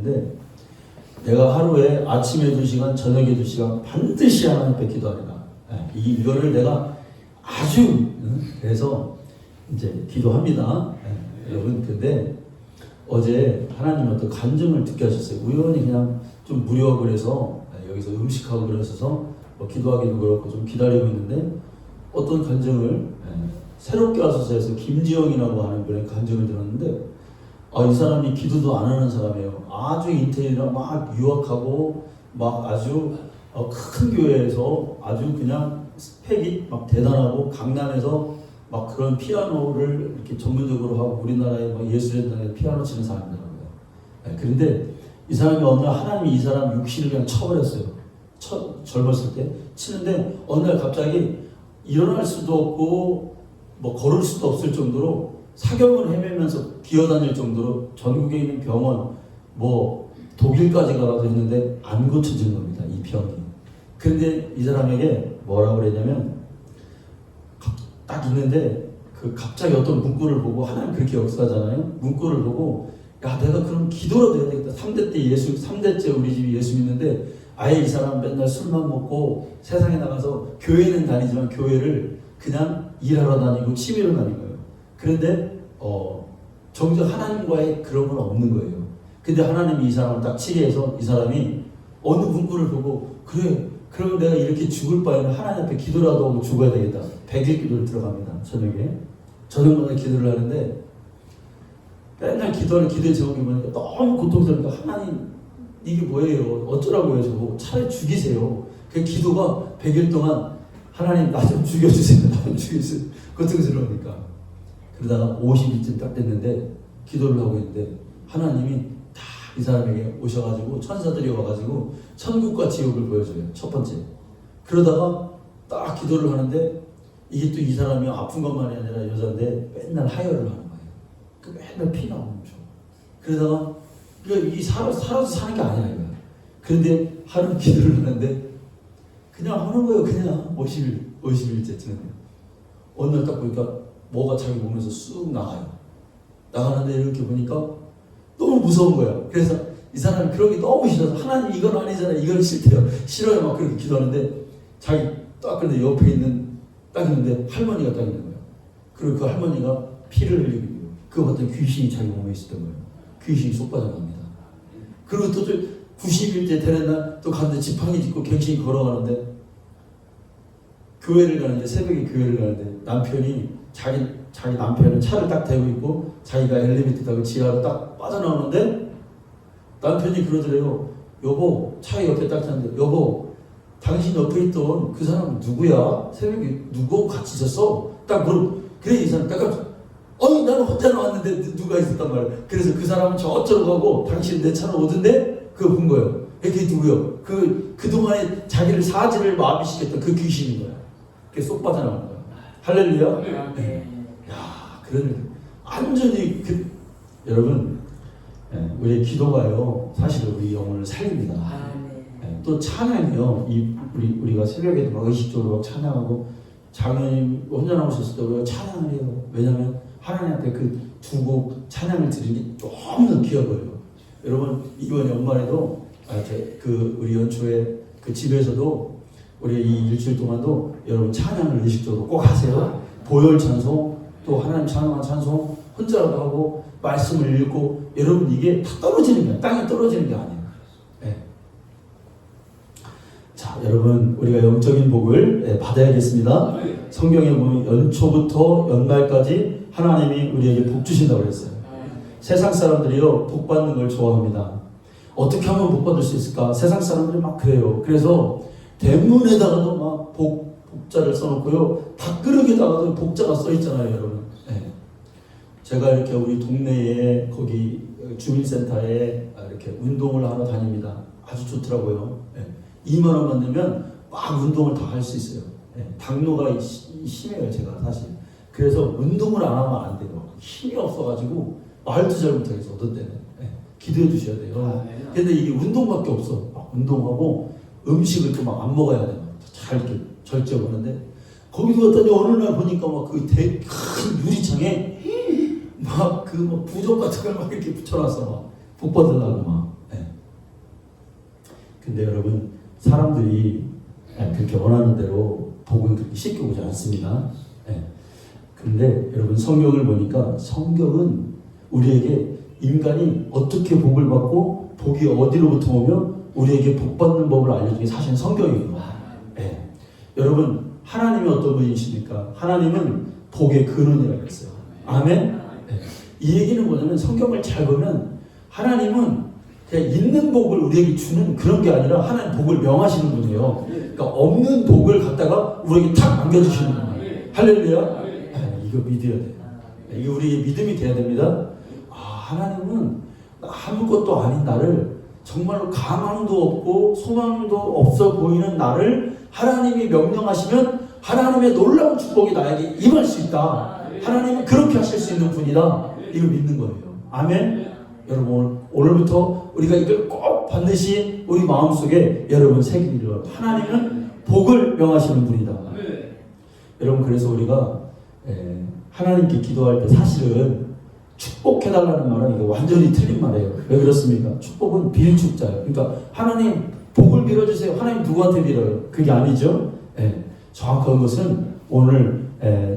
근데 내가 하루에 아침에 2시간, 저녁에 2시간 반드시 하나님 앞에 기도하리라. 이거를 내가 아주 그래서 이제 기도합니다. 여러분, 근데 어제 하나님 어떤 간증을 듣게 하셨어요. 우연히 그냥 좀 무료하고 그래서 여기서 음식하고 그러셔서 기도하기도 그렇고 좀 기다리고 있는데 어떤 간증을 새롭게 와서 해서 김지영이라고 하는 분의 간증을 들었는데 이 사람이 기도도 안 하는 사람이에요. 아주 인테리어 막 유학하고 막 아주 큰 교회에서 아주 그냥 스펙이 막 대단하고 강남에서 막 그런 피아노를 이렇게 전문적으로 하고 우리나라에 막 예술인단에 피아노 치는 사람이더라고요. 그런데 이 사람이 어느 날 하나님이 이 사람 육신을 그냥 쳐버렸어요. 젊었을 때 치는데 어느 날 갑자기 일어날 수도 없고 뭐 걸을 수도 없을 정도로 사경을 헤매면서 기어다닐 정도로 전국에 있는 병원 뭐 독일까지 가서 했는데 안 고쳐진 겁니다. 이 병이. 그런데 이 사람에게 뭐라고 그랬냐면 딱 있는데 그 갑자기 어떤 문구를 보고 하나님 그렇게 역사하잖아요. 문구를 보고 야 내가 그럼 기도라도 해야 되겠다. 3대째 우리 집이 예수 믿는데 아예 이 사람 맨날 술만 먹고 세상에 나가서 교회는 다니지만 교회를 그냥 일하러 다니고 취미로 다닌 거예요. 그런데 정작 하나님과의 그런 건 없는 거예요. 근데 하나님이 이 사람을 딱 치게 해서 이 사람이 어느 문구를 보고 그래 그럼 내가 이렇게 죽을 바에는 하나님 앞에 기도라도 하고 죽어야 되겠다. 100일 기도를 들어갑니다. 저녁마다 기도를 하는데 맨날 기도의 제목이 보니까 너무 고통스러우니까 하나님 이게 뭐예요? 어쩌라고 해서 차라리 죽이세요. 그 기도가 100일 동안 하나님 나 좀 죽여주세요. 나 좀 죽여주세요. 고통스러우니까. 그러다가 50일쯤 딱 됐는데 기도를 하고 있는데 하나님이 다 이 사람에게 오셔가지고 천사들이 와가지고 천국과 지옥을 보여줘요. 첫 번째. 그러다가 딱 기도를 하는데 이게 또 이 사람이 아픈 것만이 아니라 여자인데 맨날 하혈을 하는 거예요. 그 맨날 피 나오는 거죠. 그러다가 이 살아서 사는 게 아니라 이거야. 그런데 하루 기도를 하는데 그냥 하는 거예요. 그냥 50일째쯤에. 어느 날 딱 보니까 뭐가 자기 몸에서 쑥 나가요. 나가는데 이렇게 보니까 너무 무서운 거야. 그래서 이 사람이 그런 게 너무 싫어서 하나님 이건 아니잖아요. 이건 싫대요. 싫어요. 막 그렇게 기도하는데 자기 딱 근데 옆에 딱 있는데 할머니가 딱 있는 거야. 그리고 그 할머니가 피를 흘리고 있고 그 어떤 귀신이 자기 몸에 있었던 거예요. 귀신이 쏙 빠져갑니다. 그리고 또 90일째 되는 날 또 갔는데 지팡이 짚고 갱신이 걸어가는데 교회를 가는데 새벽에 교회를 가는데 남편이 자기 남편은 차를 딱 대고 있고 자기가 엘리베이터 타고 지하로 딱 빠져나오는데 남편이 그러더래요. 여보 차 옆에 딱 탔는데 여보 당신 옆에 있던 그 사람 누구야? 새벽에 누구 같이 있었어? 딱 그래 이 사람 딱 나는 혼자 나왔는데 누가 있었단 말이야. 그래서 그 사람은 저쪽으로 가고 당신 내 차로 오던데 그거 본 거예요. 그게 누구요? 그동안에 자기를 사지를 마비시켰던 그 귀신인 거야. 그게 쏙 빠져나온 거야. 할렐루야. 네. 야, 그런 완전히 여러분 우리의 기도가요 사실 우리 영혼을 살립니다. 또 찬양이요. 우리가 새벽에도 막 의식적으로 막 찬양하고 장로님 혼자 나오셨을 때 우리가 찬양을 해요. 왜냐하면 하나님 앞에 그 두 곡 찬양을 드리는 게 너무나 귀해 보여요. 여러분 이번 연말에도 우리 연초에 그 집에서도 우리 이 일주일 동안도 여러분 찬양을 의식적으로 꼭 하세요. 보혈 찬송 또 하나님 찬양한 찬송 혼자라도 하고 말씀을 읽고 여러분 이게 다 떨어지는 거예요. 땅에 떨어지는 게 아니에요. 네. 자 여러분 우리가 영적인 복을 받아야겠습니다. 성경에 보면 연초부터 연말까지 하나님이 우리에게 복 주신다고 그랬어요. 세상 사람들이요 복 받는 걸 좋아합니다. 어떻게 하면 복 받을 수 있을까? 세상 사람들이 막 그래요. 그래서 대문에다가도 막 복자를 써놓고요 밥그릇에다가도 복자가 써 있잖아요, 여러분. 네. 제가 이렇게 우리 동네에 거기 주민센터에 이렇게 운동을 하러 다닙니다. 아주 좋더라고요. 네. 2만 원만 내면 막 운동을 다 할 수 있어요. 네. 당뇨가 심해요, 제가 사실. 그래서 운동을 안 하면 안 돼요. 힘이 없어가지고 말도 잘 못하겠어, 어떤 때는. 네. 기도해 주셔야 돼요. 근데 이게 운동밖에 없어. 막 운동하고 음식을 또 막 안 먹어야 돼요. 잘 이렇게 절제하고 하는데 거기도 갔더니 어느 날 보니까 막 그 큰 유리창에 막 부적 같은 걸 막 이렇게 붙여놨어. 막 복 받으려고 막. 네. 근데 여러분, 사람들이 그렇게 원하는 대로 복은 그렇게 쉽게 오지 않습니다. 근데 여러분, 성경을 보니까 성경은 우리에게 인간이 어떻게 복을 받고 복이 어디로부터 오며 우리에게 복 받는 법을 알려주는 게 사실은 성경이에요. 여러분, 하나님이 어떤 분이십니까? 하나님은 복의 근원이라고 했어요. 아멘? 이 얘기는 뭐냐면, 성경을 잘 보면 하나님은 그냥 있는 복을 우리에게 주는 그런 게 아니라 하나님 복을 명하시는 분이에요. 그러니까 없는 복을 갖다가 우리에게 탁 안겨주시는 분이에요. 할렐루야. 이거 믿어야 돼요. 이게 우리의 믿음이 돼야 됩니다. 하나님은 아무것도 아닌 나를, 정말로 가망도 없고 소망도 없어 보이는 나를 하나님이 명령하시면 하나님의 놀라운 축복이 나에게 임할 수 있다. 하나님은 그렇게 하실 수 있는 분이다. 이걸 믿는 거예요. 아멘. 여러분, 오늘부터 우리가 이걸 꼭 반드시 우리 마음속에 여러분 새기기를. 하나님은 복을 명하시는 분이다. 여러분, 그래서 우리가 하나님께 기도할 때 사실은 축복해달라는 말은 이거 완전히 틀린 말이에요. 왜 그렇습니까? 축복은 빌축자예요. 그러니까 하나님 복을 빌어주세요. 하나님 누구한테 빌어요? 그게 아니죠. 정확한 것은 오늘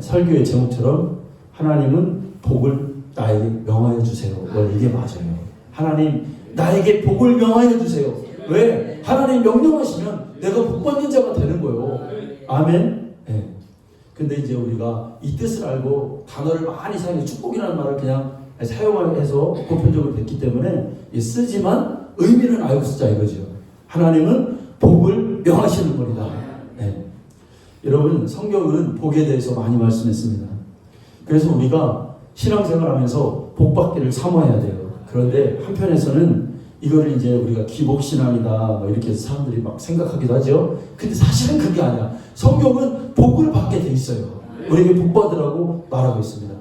설교의 제목처럼 하나님은 복을 나에게 명하여 주세요. 이게 맞아요. 하나님 나에게 복을 명하여 주세요. 왜? 하나님 명령하시면 내가 복 받는 자가 되는 거예요. 아멘. 근데 이제 우리가 이 뜻을 알고 단어를 많이 사용해서 축복이라는 말을 그냥 사용해서 보편적으로 됐기 때문에 쓰지만 의미는 알고 쓰자 이거죠. 하나님은 복을 명하시는 분이다. 여러분, 성경은 복에 대해서 많이 말씀했습니다. 그래서 우리가 신앙생활하면서 복 받기를 사모해야 돼요. 그런데 한편에서는 이거를 이제 우리가 기복신앙이다 이렇게 해서 사람들이 막 생각하기도 하죠. 근데 사실은 그게 아니야. 성경은 복을 받게 돼 있어요. 우리에게 복 받으라고 말하고 있습니다.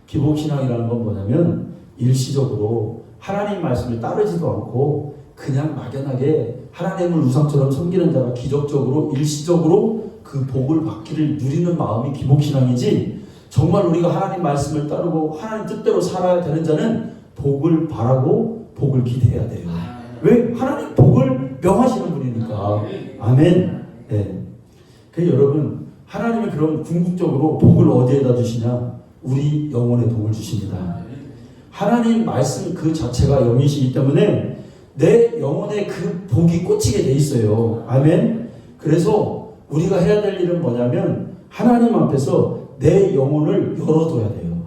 기복신앙이라는 건 뭐냐면 일시적으로 하나님 말씀을 따르지도 않고 그냥 막연하게 하나님을 우상처럼 섬기는 자가 기적적으로 일시적으로 그 복을 받기를 누리는 마음이 기복신앙이지, 정말 우리가 하나님 말씀을 따르고 하나님 뜻대로 살아야 되는 자는 복을 바라고 복을 기대해야 돼요. 왜? 하나님 복을 명하시는 분이니까. 아멘. 그래서 여러분, 하나님이 그럼 궁극적으로 복을 어디에다 주시냐? 우리 영혼에 복을 주십니다. 하나님 말씀 그 자체가 영이시기 때문에 내 영혼에 그 복이 꽂히게 돼 있어요. 아멘. 그래서 우리가 해야 될 일은 뭐냐면 하나님 앞에서 내 영혼을 열어둬야 돼요.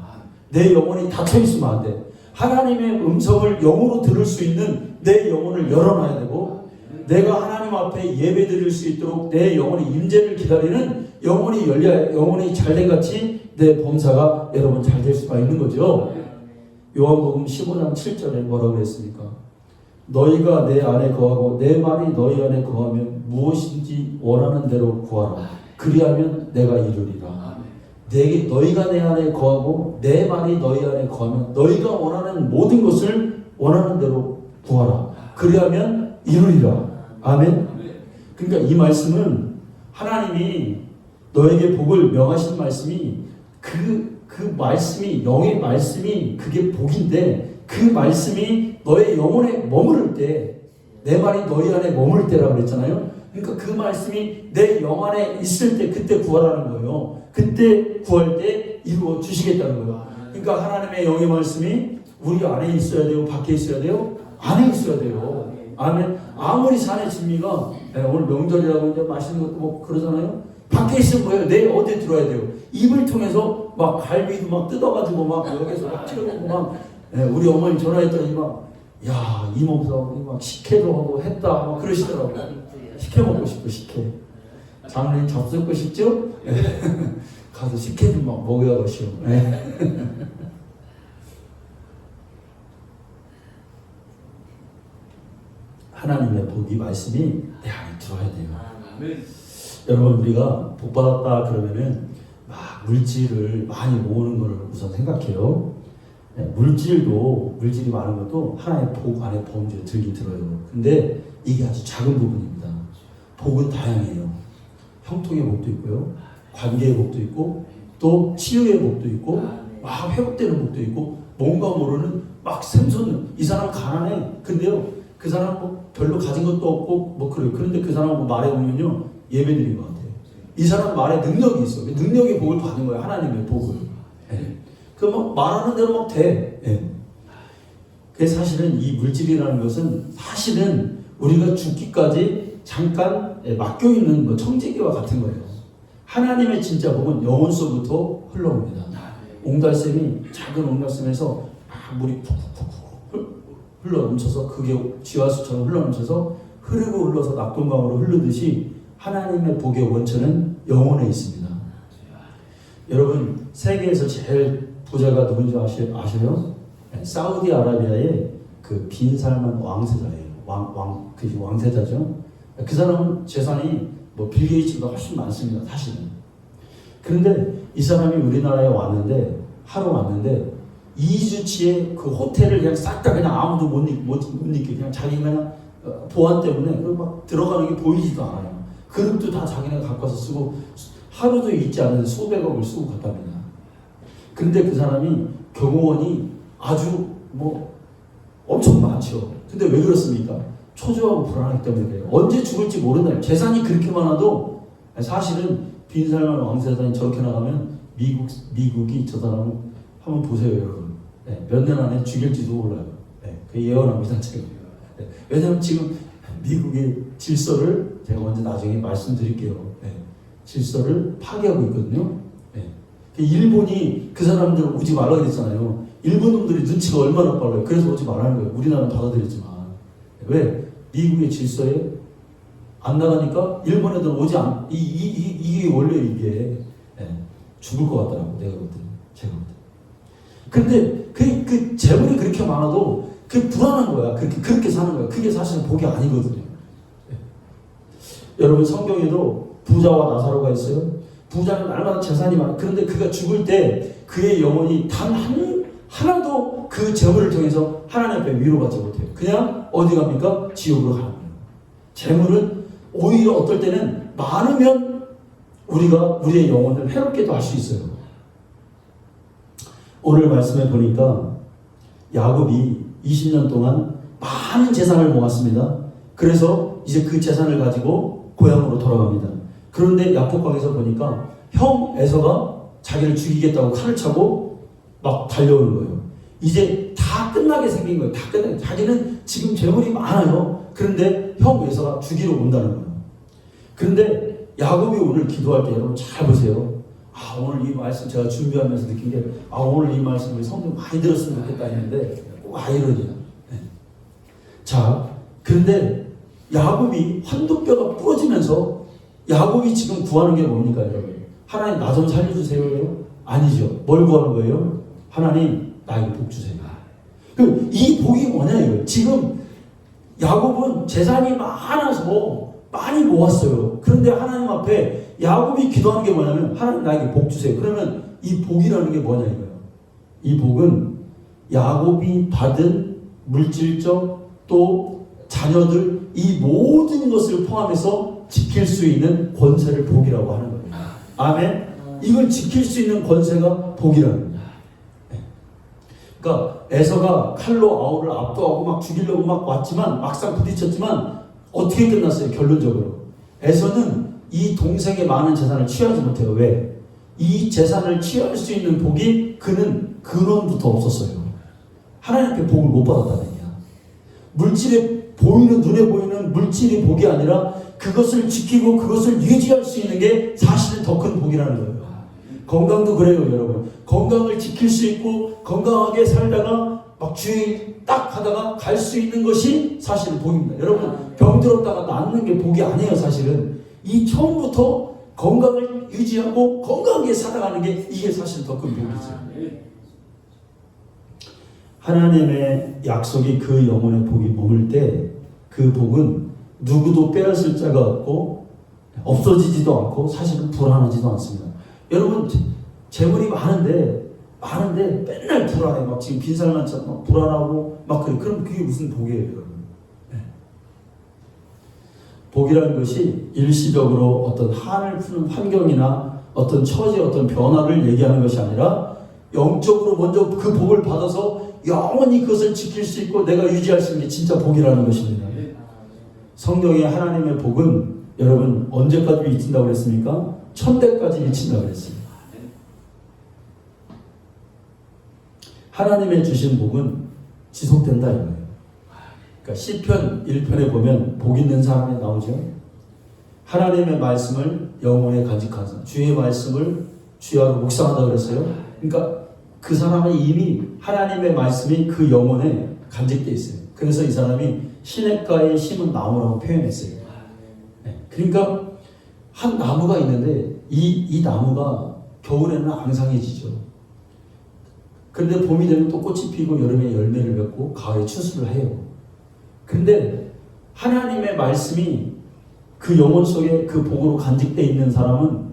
내 영혼이 닫혀 있으면 안 돼. 하나님의 음성을 영으로 들을 수 있는 내 영혼을 열어놔야 되고, 내가 하나님 앞에 예배 드릴 수 있도록 내 영혼의 임재를 기다리는 영혼이 열려야 영혼이 잘된 같이 내 범사가 여러분 잘 될 수가 있는 거죠. 요한복음 15장 7절에 뭐라고 그랬습니까? 너희가 내 안에 거하고 내 말이 너희 안에 거하면 무엇인지 원하는 대로 구하라. 그리하면 내가 이루리라. 너희가 내 안에 거하고 내 말이 너희 안에 거하면 너희가 원하는 모든 것을 원하는 대로 구하라. 그리하면 이루리라. 아멘. 그러니까 이 말씀은 하나님이 너에게 복을 명하신 말씀이 그 말씀이 영의 말씀이 그게 복인데, 그 말씀이 너의 영혼에 머무를 때, 내 말이 너희 안에 머물 때라고 그랬잖아요. 그러니까 그 말씀이 내 영 안에 있을 때 그때 구하라는 거예요. 그때 구할 때 이루어 주시겠다는 거예요. 그러니까 하나님의 영의 말씀이 우리 안에 있어야 돼요? 밖에 있어야 돼요? 안에 있어야 돼요. 아멘. 아무리 산의 진미가 오늘 명절이라고 이제 맛있는 것도 뭐 그러잖아요. 밖에 있으면 뭐예요? 내 어디에 들어야 돼요? 입을 통해서 막 갈비도 막 뜯어가지고 막 여기서 막 찌르고 막 우리 어머니 전화했더니 막 야, 이몸싸움이 막 식혜도 하고 했다 막 그러시더라고요. 식혜 먹고 싶고 식혜. 장로님 잡숫고 싶죠? 가서 식혜 좀 막 먹여가시오. 하나님의 복이 말씀이 내 안에 들어야 돼요. 여러분, 우리가 복 받았다 그러면은 막 물질을 많이 모으는 걸 우선 생각해요. 물질이 많은 것도 하나의 복 안에 범주에 들긴 들어요. 근데 이게 아주 작은 부분입니다. 복은 다양해요. 형통의 복도 있고요, 관계의 복도 있고, 또 치유의 복도 있고, 막 회복되는 복도 있고, 뭔가 모르는 막 샘솟는, 이 사람 가난해. 근데요, 그 사람 뭐 별로 가진 것도 없고 뭐 그래요. 그런데 그 사람 뭐 말해 보면요 예배드린 것 같아요. 이 사람 말에 능력이 있어. 능력의 복을 받은 거예요. 하나님의 복을. 예. 그막 말하는 대로 막 돼. 예. 그 사실은 이 물질이라는 것은 사실은 우리가 죽기까지 잠깐 맡겨 있는 뭐 청지기와 같은 거예요. 하나님의 진짜 복은 영혼서부터 흘러옵니다. 옹달샘이 작은 옹달샘에서 물이 푹푹푹 흘러 넘쳐서 그게 지하수처럼 흘러 넘쳐서 흐르고 흘러서 낙동강으로 흐르듯이 하나님의 복의 원천은 영혼에 있습니다. 여러분 세계에서 제일 부자가 누군지 아세요? 사우디아라비아의 그 빈 살만 왕세자예요. 그 왕세자죠. 그 사람은 재산이 뭐 빌 게이츠보다 훨씬 많습니다. 사실은. 그런데 이 사람이 우리나라에 하러 왔는데 2주치의 그 호텔을 그냥 싹 다 그냥 아무도 못 입게 그냥 자기가 그냥 보안 때문에 막 들어가는 게 보이지도 않아요. 그릇도 다 자기네가 갖고 와서 쓰고 하루도 있지 않은 수백억을 쓰고 갔답니다. 그런데 그 사람이 경호원이 아주 뭐 엄청 많죠. 근데 왜 그렇습니까? 초조하고 불안하기 때문에 그래요. 언제 죽을지 모른다. 재산이 그렇게 많아도 사실은 빈살만 왕세자니 저렇게 나가면 미국이 저 사람을 한번 보세요, 여러분. 네, 몇 년 안에 죽일지도 몰라요. 네, 그 예언합니다, 지금. 네, 왜냐하면 지금 미국의 질서를 제가 먼저 나중에 말씀드릴게요. 네, 질서를 파괴하고 있거든요. 네. 일본이 그 사람들 오지 말라 그랬잖아요. 일본 놈들이 눈치가 얼마나 빨라요. 그래서 오지 말라는 거예요. 우리나라는 받아들였지만. 왜? 미국의 질서에 안 나가니까 일본 애들은 오지 않, 이게 원래 이게 죽을 것 같더라고. 내가 볼 때는. 제가 볼 때는. 근데 그 재물이 그렇게 많아도 그게 불안한 거야. 그렇게 사는 거야. 그게 사실은 복이 아니거든요. 여러분 성경에도 부자와 나사로가 있어요. 부자는 날마다 재산이 많아. 그런데 그가 죽을 때 그의 영혼이 단 하나도 그 재물을 통해서 하나님 앞에 위로받지 못해요. 그냥 어디 갑니까? 지옥으로 가는 거예요. 재물은 오히려 어떨 때는 많으면 우리가 우리의 영혼을 해롭게도 할 수 있어요. 오늘 말씀에 보니까 야곱이 20년 동안 많은 재산을 모았습니다. 그래서 이제 그 재산을 가지고 고향으로 돌아갑니다. 그런데 야복강에서 보니까 형 에서가 자기를 죽이겠다고 칼을 차고 막 달려오는 거예요. 이제 다 끝나게 생긴 거예요. 다 끝나게. 자기는 지금 재물이 많아요. 그런데 형 에서가 죽이러 온다는 거예요. 그런데 야곱이 오늘 기도할 때 여러분 잘 보세요. 오늘 이 말씀 제가 준비하면서 느낀 게 오늘 이 말씀을 성경 많이 들었으면 좋겠다 했는데 꼭 아이러니야. 네. 자, 그런데 야곱이 환도뼈가 부러지면서 야곱이 지금 구하는 게 뭡니까, 여러분? 하나님 나 좀 살려주세요. 아니죠. 뭘 구하는 거예요? 하나님 나에게 복 주세요. 이 복이 뭐냐, 지금 야곱은 재산이 많아서 많이 모았어요. 그런데 하나님 앞에 야곱이 기도하는 게 뭐냐면 하나님 나에게 복 주세요. 그러면 이 복이라는 게 뭐냐 이거예요. 이 복은 야곱이 받은 물질적 또 자녀들 이 모든 것을 포함해서 지킬 수 있는 권세를 복이라고 하는 거예요. 아멘. 이걸 지킬 수 있는 권세가 복이라는 거예요. 그러니까 에서가 칼로 아우를 압도하고 막 죽이려고 막 왔지만 막상 부딪혔지만 어떻게 끝났어요? 결론적으로 에서는 이 동생의 많은 재산을 취하지 못해요. 왜? 이 재산을 취할 수 있는 복이 그는 근원부터 없었어요. 하나님 앞에 복을 못 받았다는 얘기야. 물질에 보이는 눈에 보이는 물질이 복이 아니라 그것을 지키고 그것을 유지할 수 있는 게 사실은 더 큰 복이라는 거예요. 건강도 그래요, 여러분. 건강을 지킬 수 있고 건강하게 살다가 막 주일 딱 하다가 갈 수 있는 것이 사실은 복입니다. 여러분 병들었다가 낫는 게 복이 아니에요. 사실은 이 처음부터 건강을 유지하고 건강하게 살아가는 게 이게 사실 더 큰 복이죠. 하나님의 약속이 그 영혼의 복이 머물 때 그 복은 누구도 빼앗을 자가 없고 없어지지도 않고 사실은 불안하지도 않습니다. 여러분 재물이 많은데 맨날 불안해. 막 지금 빈살만 막 불안하고 막 그래. 그럼 그게 무슨 복이에요, 여러분? 네. 복이라는 것이 일시적으로 어떤 한을 푸는 환경이나 어떤 처지의 어떤 변화를 얘기하는 것이 아니라 영적으로 먼저 그 복을 받아서 영원히 그것을 지킬 수 있고 내가 유지할 수 있는 게 진짜 복이라는 것입니다. 성경의 하나님의 복은 여러분 언제까지 미친다고 그랬습니까? 천대까지 미친다고 그랬습니다. 하나님의 주신 복은 지속된다 이거예요. 그러니까 시편 1편에 보면 복 있는 사람이 나오죠. 하나님의 말씀을 영혼에 간직한 사람, 주의 말씀을 주야로 묵상한다고 그랬어요. 그러니까 그 사람은 이미 하나님의 말씀이 그 영혼에 간직되어 있어요. 그래서 이 사람이 시냇가에 심은 나무라고 표현했어요. 그러니까 한 나무가 있는데 이 나무가 겨울에는 앙상해지죠. 그런데 봄이 되면 또 꽃이 피고 여름에 열매를 맺고 가을에 추수를 해요. 그런데 하나님의 말씀이 그 영혼 속에 그 복으로 간직되어 있는 사람은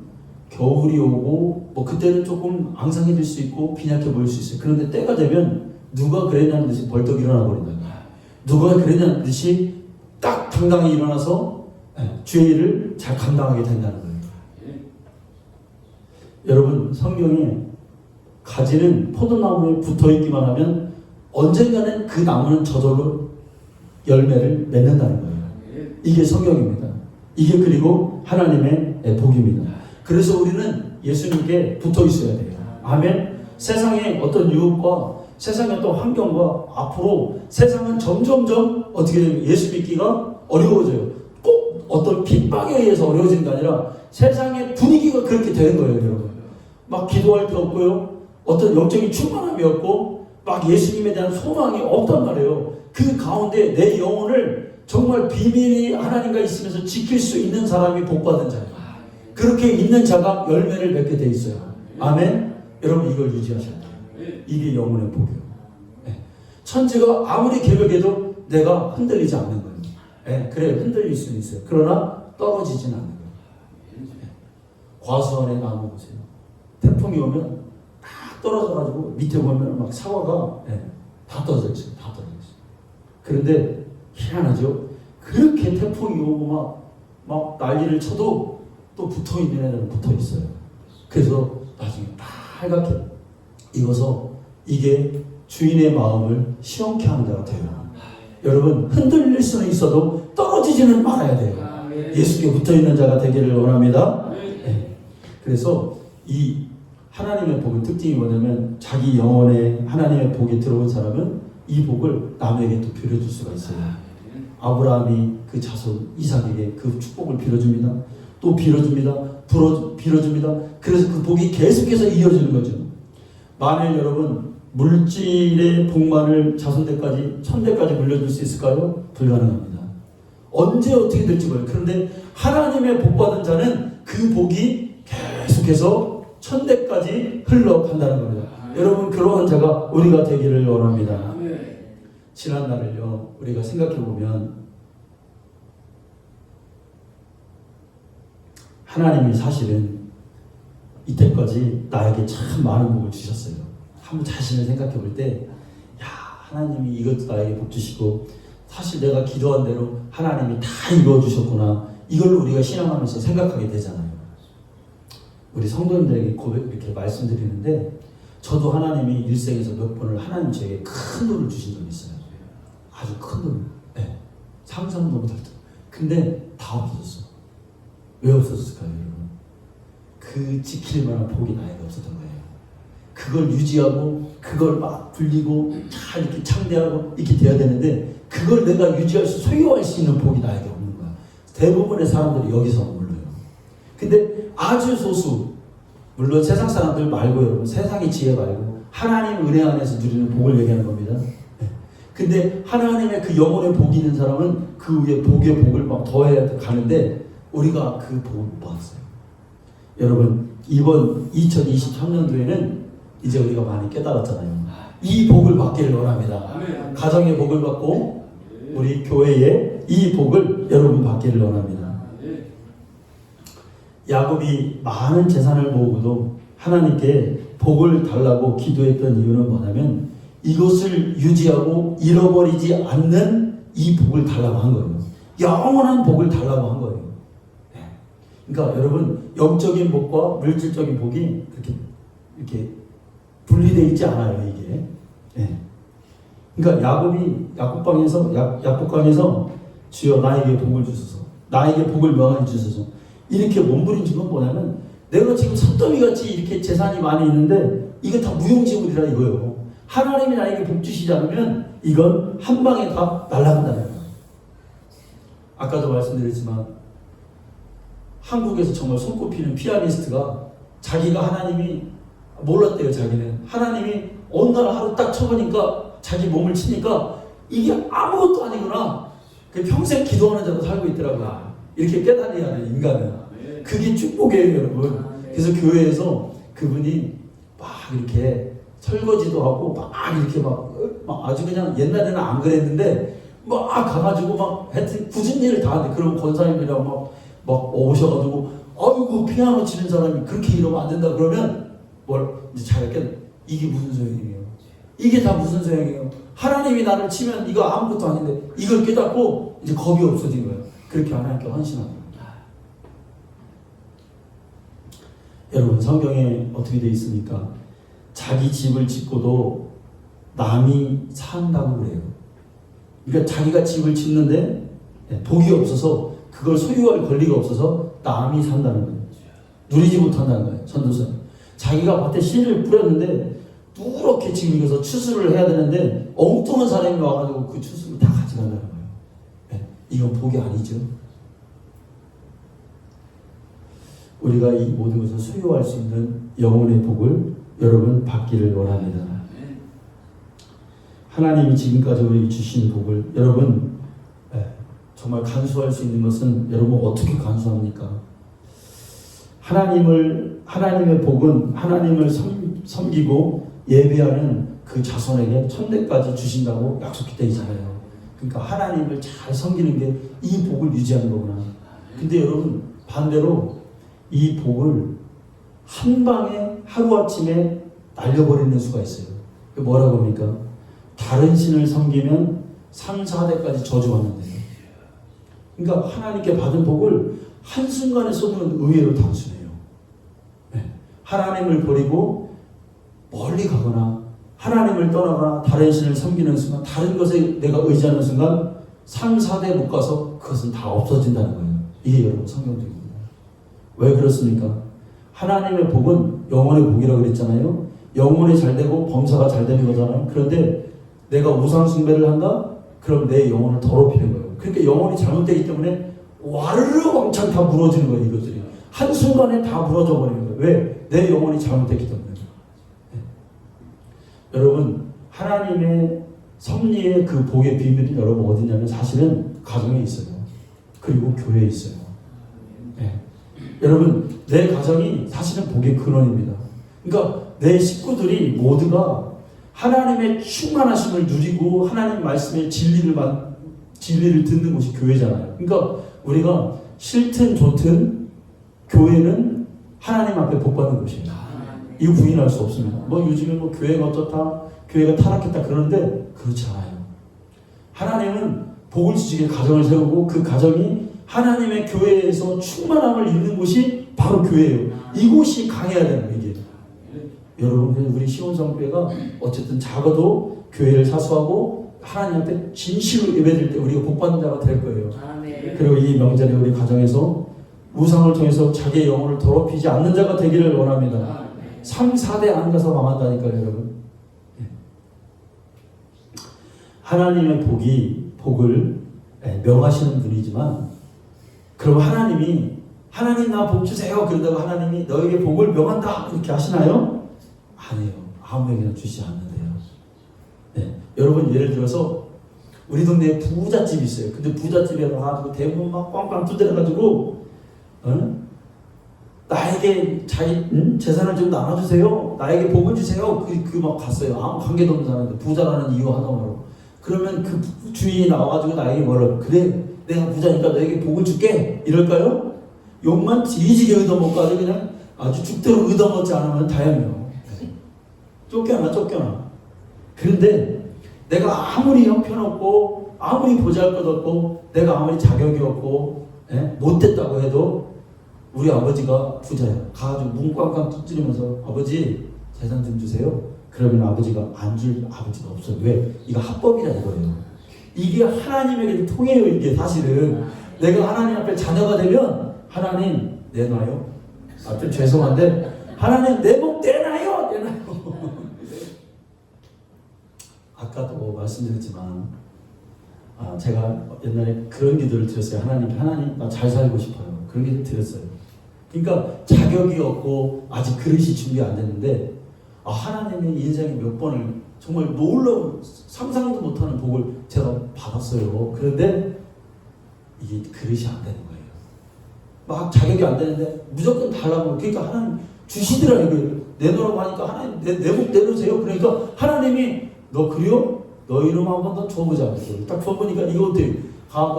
겨울이 오고 뭐 그때는 조금 앙상해질 수 있고 빈약해 보일 수 있어요. 그런데 때가 되면 누가 그랬냐는 듯이 벌떡 일어나 버린다. 누가 그랬냐는 듯이 딱 당당히 일어나서 주의 일을 잘 감당하게 된다는 거예요. 여러분 성경에 가지는 포도나무에 붙어있기만 하면 언젠가는 그 나무는 저절로 열매를 맺는다는 거예요. 이게 성경입니다. 이게 그리고 하나님의 복입니다. 그래서 우리는 예수님께 붙어 있어야 돼요. 아멘. 세상의 어떤 유혹과 세상의 어떤 환경과 앞으로 세상은 점점점 어떻게 되면 예수 믿기가 어려워져요. 꼭 어떤 핍박에 의해서 어려워지는 게 아니라 세상의 분위기가 그렇게 되는 거예요, 여러분. 막 기도할 게 없고요. 어떤 영적인 충만함이 없고 막 예수님에 대한 소망이 없단 말이에요. 그 가운데 내 영혼을 정말 비밀이 하나님과 있으면서 지킬 수 있는 사람이 복받은 자예요. 그렇게 있는 자가 열매를 맺게 돼 있어요. 아멘. 여러분 이걸 유지하셔야 돼요. 이게 영혼의 복이에요. 천지가 아무리 개벽해도 내가 흔들리지 않는 거예요. 그래 흔들릴 수는 있어요. 그러나 떨어지지는 않는 거예요. 과수원의 나무 보세요. 태풍이 오면 딱 떨어져가지고 밑에 보면 막 사과가 다 떨어져 있어요. 다 떨어져 있어요. 그런데 희한하죠. 그렇게 태풍이 오고 막 난리를 쳐도 또 붙어있는 애들은 붙어있어요. 그래서 나중에 빨갛게 익어서 이게 주인의 마음을 시원케 하는 자가 돼요. 여러분 흔들릴 수는 있어도 떨어지지는 말아야 돼요. 예수께 붙어있는 자가 되기를 원합니다. 그래서 이 하나님의 복의 특징이 뭐냐면 자기 영혼에 하나님의 복이 들어온 사람은 이 복을 남에게 또 빌어줄 수가 있어요. 아브라함이 그 자손 이삭에게 그 축복을 빌어줍니다. 또 빌어줍니다. 빌어줍니다. 그래서 그 복이 계속해서 이어지는 거죠. 만일 여러분 물질의 복만을 자손대까지 천대까지 물려줄 수 있을까요? 불가능합니다. 언제 어떻게 될지 몰라요. 그런데 하나님의 복받은 자는 그 복이 계속해서 천대까지 흘러간다는 겁니다. 여러분 그러한 자가 우리가 되기를 원합니다. 지난 날을요 우리가 생각해보면 하나님이 사실은 이때까지 나에게 참 많은 복을 주셨어요. 한번 자신을 생각해 볼 때, 야, 하나님이 이것도 나에게 복 주시고, 사실 내가 기도한 대로 하나님이 다 이루어 주셨구나. 이걸 우리가 신앙하면서 생각하게 되잖아요. 우리 성도님들에게 이렇게 말씀드리는데, 저도 하나님이 일생에서 몇 번을 하나님 저에게 큰 돈을 주신 적이 있어요. 아주 큰 돈. 네. 상상도 못할 때. 근데 다 없어졌어. 왜 없어졌을까요, 여러분? 그 지킬 만한 복이 나에게 없었던 거예요. 그걸 유지하고 그걸 막 불리고 잘 이렇게 창대하고 이렇게 돼야 되는데 그걸 내가 유지할 수 소유할 수 있는 복이 나에게 없는 거야. 대부분의 사람들이 여기서 몰라요. 근데 아주 소수, 물론 세상 사람들 말고 여러분 세상의 지혜 말고 하나님 은혜 안에서 누리는 복을 얘기하는 겁니다. 근데 하나님의 그 영혼의 복이 있는 사람은 그 위에 복의 복을 막 더해야 가는데 우리가 그 복을 못 받았어요. 여러분 이번 2023년도에는 이제 우리가 많이 깨달았잖아요. 이 복을 받기를 원합니다. 가정의 복을 받고 우리 교회의 이 복을 여러분 받기를 원합니다. 야곱이 많은 재산을 모으고도 하나님께 복을 달라고 기도했던 이유는 뭐냐면 이것을 유지하고 잃어버리지 않는 이 복을 달라고 한 거예요. 영원한 복을 달라고 한 거예요. 그러니까 여러분 영적인 복과 물질적인 복이 이렇게 분리되어 있지 않아요. 이게 그러니까 야곱이 약복강에서 주여 나에게 복을 주소서, 나에게 복을 명하게 주소서 이렇게 몸부림친 건 뭐냐면 내가 지금 산더미같이 이렇게 재산이 많이 있는데 이거 다 무용지물이라 이거예요. 하나님이 나에게 복 주시지 않으면 이건 한 방에 다 날아간다는 거예요. 아까도 말씀드렸지만 한국에서 정말 손꼽히는 피아니스트가 자기가 하나님이 몰랐대요. 자기는 하나님이 어느 날 하루 딱 쳐보니까 자기 몸을 치니까 이게 아무것도 아니구나. 평생 기도하는 자로 살고 있더라고요. 이렇게 깨달아야 돼, 인간은. 그게 축복이에요, 여러분. 그래서 교회에서 그분이 막 이렇게 설거지도 하고 막 이렇게 막 아주 그냥 옛날에는 안 그랬는데 막 가가지고 막 하여튼 굳은 일을 다 하는데, 그러면 권사님이랑 막 오셔가지고 아이고 피아노 치는 사람이 그렇게 이러면 안 된다 그러면 이제 자기가 이게 무슨 소용이에요? 이게 다 무슨 소용이에요? 하나님이 나를 치면 이거 아무것도 아닌데 이걸 깨닫고 이제 겁이 없어진 거예요. 그렇게 하나님께 헌신합니다. 여러분, 성경에 어떻게 되어 있습니까? 자기 집을 짓고도 남이 산다고 그래요. 그러니까 자기가 집을 짓는데 복이 없어서 그걸 소유할 권리가 없어서 남이 산다는 거예요. 누리지 못한다는 거예요. 전도사님. 자기가 밭에 씨를 뿌렸는데 누렇게 지금 이거서 추수를 해야 되는데 엉뚱한 사람이 와가지고 그 추수를 다 가져간다는 거예요. 이건 복이 아니죠. 우리가 이 모든 것을 소유할 수 있는 영혼의 복을 여러분 받기를 원합니다. 하나님이 지금까지 우리에게 주신 복을 여러분 정말 간수할 수 있는 것은 여러분 어떻게 간수합니까? 하나님의 복은 하나님을 섬기고 예배하는 그 자손에게 천대까지 주신다고 약속되어 있잖아요. 그러니까 하나님을 잘 섬기는 게 이 복을 유지하는 거구나. 근데 여러분 반대로 이 복을 한 방에 하루아침에 날려버리는 수가 있어요. 뭐라고 합니까? 다른 신을 섬기면 3, 4대까지 저주받는데요. 그러니까 하나님께 받은 복을 한순간에 쏟으면 의외로 단순해요. 하나님을 버리고 멀리 가거나 하나님을 떠나거나 다른 신을 섬기는 순간, 다른 것에 내가 의지하는 순간 3, 4대 못 가서 그것은 다 없어진다는 거예요. 이게 여러분 성경적입니다. 왜 그렇습니까? 하나님의 복은 영혼의 복이라고 그랬잖아요. 영혼이 잘 되고 범사가 잘 되는 거잖아요. 그런데 내가 우상 숭배를 한다? 그럼 내 영혼을 더럽히는 거예요. 그러니까 영혼이 잘못되기 때문에 와르르 왕창 다 무너지는 거예요. 이것들이 한순간에 다 무너져 버리는 거예요. 왜? 내 영혼이 잘못됐기 때문에. 여러분, 하나님의 섭리의 그 복의 비밀이 여러분 어디냐면 사실은 가정에 있어요. 그리고 교회에 있어요. 여러분, 내 가정이 사실은 복의 근원입니다. 그러니까 내 식구들이 모두가 하나님의 충만하심을 누리고 하나님 말씀의 진리를 듣는 곳이 교회잖아요. 그러니까 우리가 싫든 좋든 교회는 하나님 앞에 복 받는 곳이에요. 이거 부인할 수 없습니다. 요즘에 교회가 어떻다, 교회가 타락했다 그러는데 그렇지 않아요. 하나님은 복을 주시게 가정을 세우고 그 가정이 하나님의 교회에서 충만함을 입는 곳이 바로 교회예요. 이곳이 강해야 되는 거예요. 이게. 여러분, 우리 시온성교회가 어쨌든 작아도 교회를 사수하고 하나님 앞에 진실로 예배드릴 때 우리가 복받는 자가 될 거예요. 그리고 이 명절에 우리 가정에서 우상을 통해서 자기의 영혼을 더럽히지 않는 자가 되기를 원합니다. 3, 4대 안 가서 망한다니까요, 여러분. 하나님의 복을 명하시는 분이지만, 그럼 하나님 나 복 주세요 그러다가 하나님이 너에게 복을 명한다 이렇게 하시나요? 아니에요. 아무에게나 주시지 않는데요. 여러분, 예를 들어서 우리 동네에 부잣집이 있어요. 근데 부잣집에 가가지고 대부분 막 꽝꽝 두드려가지고 나에게 자기 재산을 좀 나눠주세요. 나에게 복을 주세요. 그 막 갔어요. 아무 관계도 없는 사람인데 부자라는 이유 하나로. 그러면 그 주인이 나와가지고 나에게 뭐라고, 그래 내가 부자니까 너에게 복을 줄게 이럴까요? 욕만 지지게 얻어먹고 아주 그냥 아주 죽도록 얻어먹지 않으면 다행이에요. 쫓겨나. 그런데 내가 아무리 형편없고 아무리 보잘것없고 내가 아무리 자격이 없고 못됐다고 해도 우리 아버지가 부자예요. 가가지고 문 꽝꽝 두드리면서 아버지 재산 좀 주세요. 그러면 아버지가 안 줄 아버지가 없어요. 왜? 이거 합법이라 이거예요. 이게 하나님에게도 통해요. 이게 사실은 내가 하나님 앞에 자녀가 되면 하나님 내놔요. 좀 죄송한데 하나님 내 목 내놔요. 아까도 말씀드렸지만 제가 옛날에 그런 기도를 드렸어요. 하나님 나 잘 살고 싶어요. 그런 기도 드렸어요. 그러니까 자격이 없고 아직 그릇이 준비 안 됐는데 하나님의 인생에 몇 번을 정말 놀라운 상상도 못하는 복을 제가 받았어요. 그런데 이게 그릇이 안 되는 거예요. 막 자격이 안 되는데 무조건 달라고. 그러니까 하나님 주시더라고요. 내놓으라고 하니까 하나님 내 목 내놓으세요. 그러니까 하나님이 너 그래요? 너 이름 한 번 더 줘보자. 딱 줘보니까 이거 어때?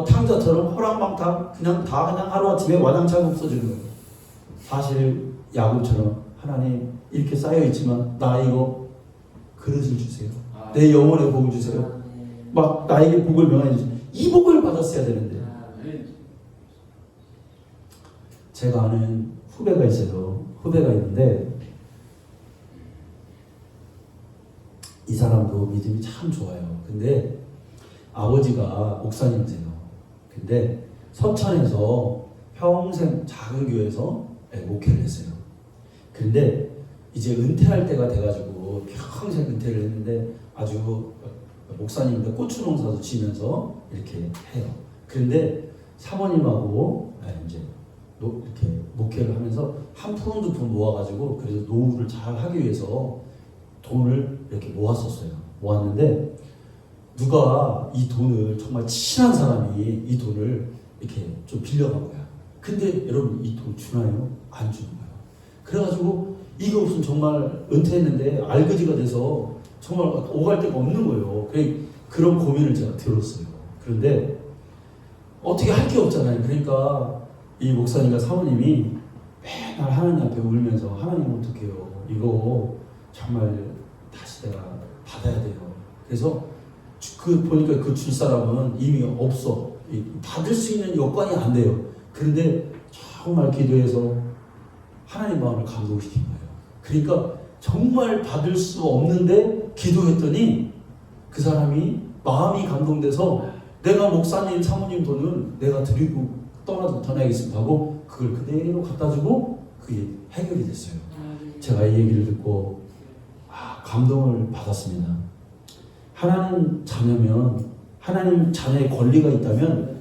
탕자처럼 허랑방탕 그냥 하루아침에 와장창 없어지는 거예요. 사실 야곱처럼 하나님 이렇게 쌓여있지만 나 이거 그릇을 주세요. 내 영혼의 복을 주세요. 막 나에게 복을 명하여 주세요. 이 복을 받았어야 되는데 제가 아는 후배가 있어요. 후배가 있는데 이 사람도 믿음이 참 좋아요. 근데 아버지가 목사님이세요. 근데 서천에서 평생 작은 교회에서 목회를 했어요. 근데 이제 은퇴할 때가 돼가지고 평생 은퇴를 했는데 아주 목사님인데 고추 농사도 지면서 이렇게 해요. 그런데 사모님하고 이제 이렇게 목회를 하면서 한 푼 두 푼 모아가지고 그래서 노후를 잘 하기 위해서 돈을 이렇게 모았었어요. 모았는데 누가 이 돈을 정말 친한 사람이 이 돈을 이렇게 좀 빌려간 거야. 근데 여러분 이 돈 주나요? 안 주는 거예요. 그래가지고 이거 무슨 정말 은퇴했는데 알거지가 돼서 정말 오갈 데가 없는 거예요. 그런 고민을 제가 들었어요. 그런데 어떻게 할 게 없잖아요. 그러니까 이 목사님과 사모님이 맨날 하나님 앞에 울면서 하나님 어떡해요. 이거 정말 다시 내가 받아야 돼요. 그래서 보니까 그 줄 사람은 이미 없어. 받을 수 있는 여건이 안 돼요. 그런데 정말 기도해서 하나님 마음을 감동시킨 거예요. 그러니까 정말 받을 수 없는데 기도했더니 그 사람이 마음이 감동돼서 내가 목사님, 사모님 돈은 내가 드리고 떠나야겠습니다 하고 그걸 그대로 갖다 주고 그게 해결이 됐어요. 제가 이 얘기를 듣고 감동을 받았습니다. 하나님 자녀면 하나님 자녀의 권리가 있다면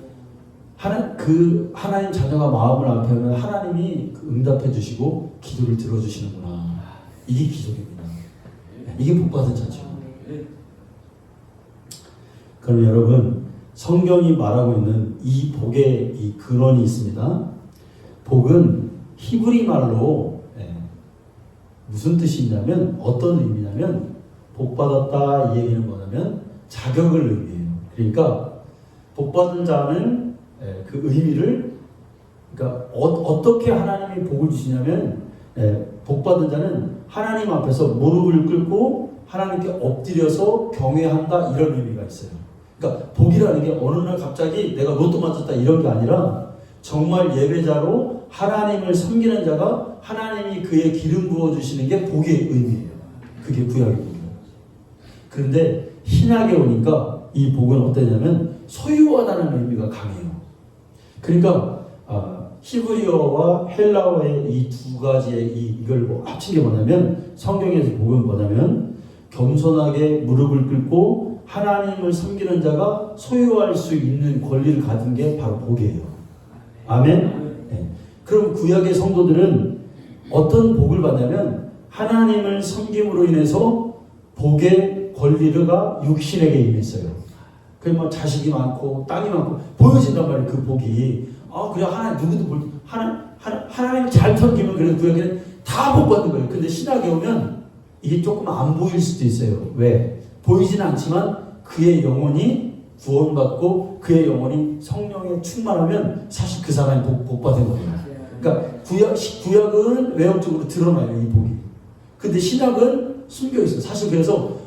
하나님 자녀가 마음을 앞에 하면 하나님이 응답해 주시고 기도를 들어주시는구나. 이게 기적입니다. 이게 복받은 자죠. 그럼 여러분 성경이 말하고 있는 이 복의 이 근원이 있습니다. 복은 히브리 말로 무슨 뜻이 있냐면 어떤 의미냐면 복받았다 이 얘기는 뭐냐면 자격을 의미해요. 그러니까 복받은 자는 그 의미를 그러니까 어떻게 하나님이 복을 주시냐면 복받은 자는 하나님 앞에서 무릎을 꿇고 하나님께 엎드려서 경외한다 이런 의미가 있어요. 그러니까 복이라는 게 어느 날 갑자기 내가 로또 맞았다 이런 게 아니라 정말 예배자로 하나님을 섬기는 자가 하나님이 그의 기름 부어주시는 게 복의 의미예요. 그게 구약의 복이에요. 그런데 신약에 오니까 이 복은 어떠냐면 소유하다는 의미가 강해요. 그러니까 히브리어와 헬라어의 이 두 가지의 이걸 합친 게 뭐냐면 성경에서 복은 뭐냐면 겸손하게 무릎을 꿇고 하나님을 섬기는 자가 소유할 수 있는 권리를 가진 게 바로 복이에요. 아멘? 네. 그럼 구약의 성도들은 어떤 복을 받냐면 하나님을 섬김으로 인해서 복의 권리가 육신에게 임했어요. 그러면 자식이 많고 땅이 많고 보여진단 말이에요. 그 복이. 그래 하나님 누구도 하나님 잘 섬기면 그래도 구약에는 다 복 받는 거예요. 근데 신약에 오면 이게 조금 안 보일 수도 있어요. 왜? 보이지는 않지만 그의 영혼이 구원받고 그의 영혼이 성령에 충만하면 사실 그 사람이 복 받은 거예요. 그러니까 구약은 외형적으로 드러나요, 이 복이. 근데 신약은 숨겨 있어요. 사실 그래서